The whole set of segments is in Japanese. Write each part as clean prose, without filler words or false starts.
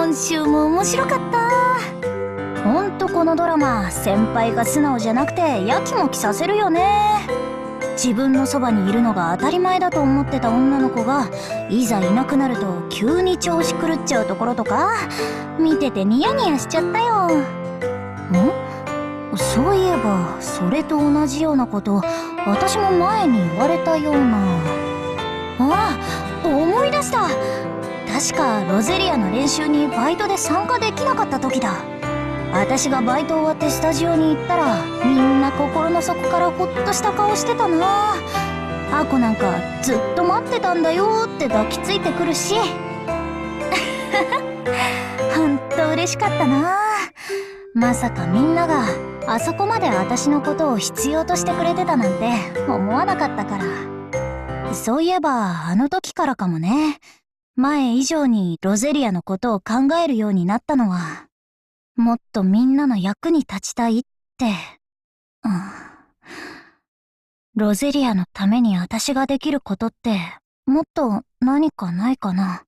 今週も面白かった。ほんとこのドラマ、先輩が素直じゃなくてやきもきさせるよね。自分のそばにいるのが当たり前だと思ってた女の子がいざいなくなると急に調子狂っちゃうところとか見ててニヤニヤしちゃったよ。そういえばそれと同じようなこと私も前に言われたような。思い出した。確かロゼリアの練習にバイトで参加できなかった時だ。私がバイト終わってスタジオに行ったらみんな心の底からほっとした顔してたな。アコなんかずっと待ってたんだよって抱きついてくるしほんと嬉しかったな。まさかみんながあそこまで私のことを必要としてくれてたなんて思わなかったから。そういえばあの時からかもね。前以上にロゼリアのことを考えるようになったのは、もっとみんなの役に立ちたいって。ロゼリアのために私ができることってもっと何かないかな。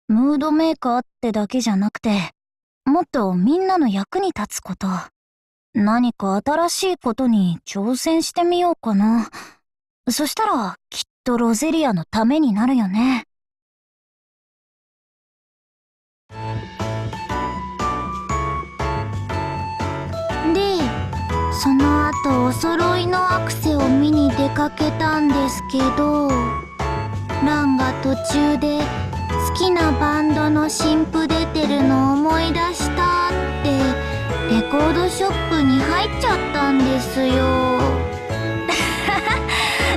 ムードメーカーってだけじゃなくて、もっとみんなの役に立つこと。何か新しいことに挑戦してみようかな。そしたらきっとロゼリアのためになるよね。で、その後お揃いのアクセを見に出かけたんですけど、ランが途中で好きなバンドの新譜出てるの思い出したってレコードショップに入っちゃったんですよ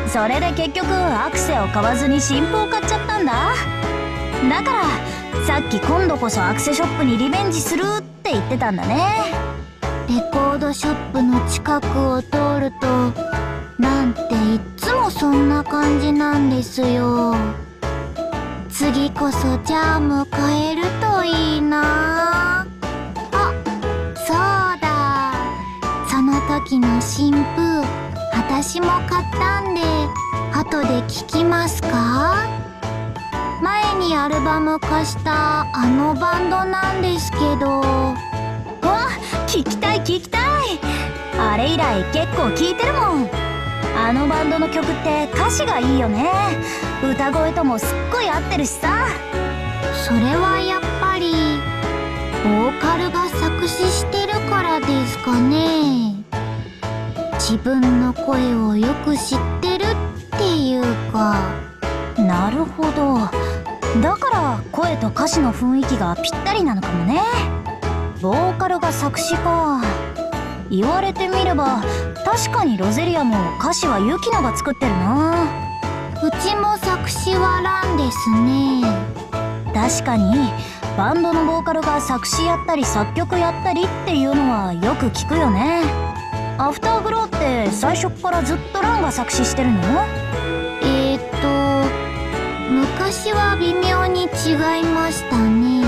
それで結局アクセを買わずに新譜を買っちゃったんだ。だからさっき今度こそアクセショップにリベンジするって言ってたんだね。レコードショップの近くを通るとなんていっつもそんな感じなんですよ。次こそジャム買えるといいな。あ、そうだ、その時の新譜私も買ったんで後で聞きますか？前にアルバム化したあのバンドなんですけど。聞きたい聞きたい。あれ以来結構聞いてるもん。あのバンドの曲って歌詞がいいよね。歌声ともすっごい合ってるしさ。それはやっぱりボーカルが作詞してるからですかね。自分の声をよく知ってるっていうか。なるほど。だから声と歌詞の雰囲気がぴったりなのかもね。ボーカルが作詞か。言われてみれば確かにロゼリアも歌詞はユキナが作ってるな。うちも作詞はランですね。確かにバンドのボーカルが作詞やったり作曲やったりっていうのはよく聞くよね。アフターグローって最初からずっとランが作詞してるの？昔は微妙に違いましたね。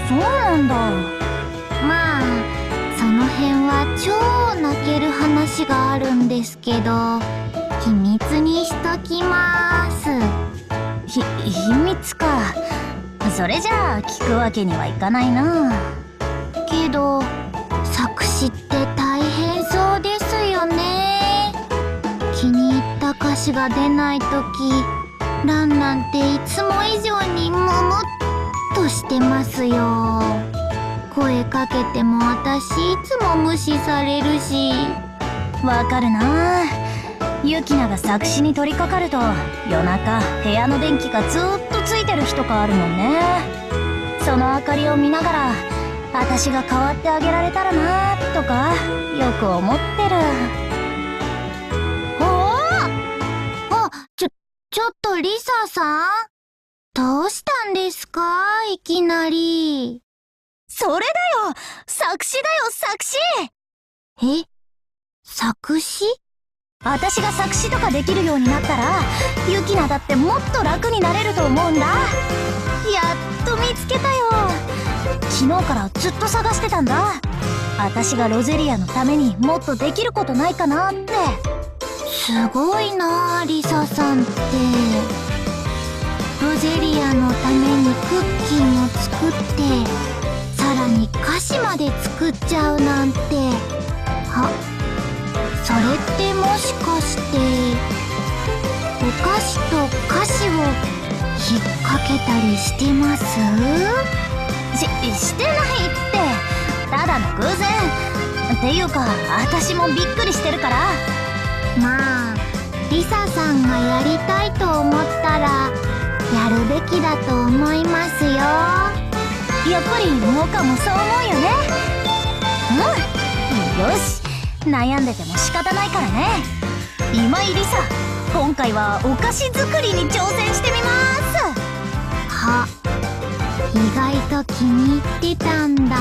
そうなんだ。まあその辺は超泣ける話があるんですけど秘密にしときます。秘密か。それじゃあ聞くわけにはいかないな。けど作詞って大変そうですよね。気に入った歌詞が出ないときランなんていつも以上にムムっとしてますよ。声かけても私いつも無視されるし。わかるな。ユキナが作詞に取り掛かると夜中部屋の電気がずっとついてる日とかあるもんね。その明かりを見ながら私が代わってあげられたらなとかよく思ってる。ちょっとリサさん、どうしたんですかいきなり。それだよ、作詞だよ作詞。作詞？私が作詞とかできるようになったらユキナだってもっと楽になれると思うんだ。やっと見つけたよ。昨日からずっと探してたんだ。私がロゼリアのためにもっとできることないかなって。すごいなあリサさんって。ロゼリアのために苦クッキーも作ってさらに菓子まで作っちゃうなんて。あ、それってもしかしてお菓子と菓子を引っ掛けたりしてます？してないって。ただの偶然っていうか、私もびっくりしてるから。まあリサさんがやりたいと思ったらやるべきだと思いますよ。やっぱりモカもそう思うよね。よし、悩んでても仕方ないからね。今井リサ、今回はお菓子作りに挑戦してみます。は、意外と気に入ってたんだ。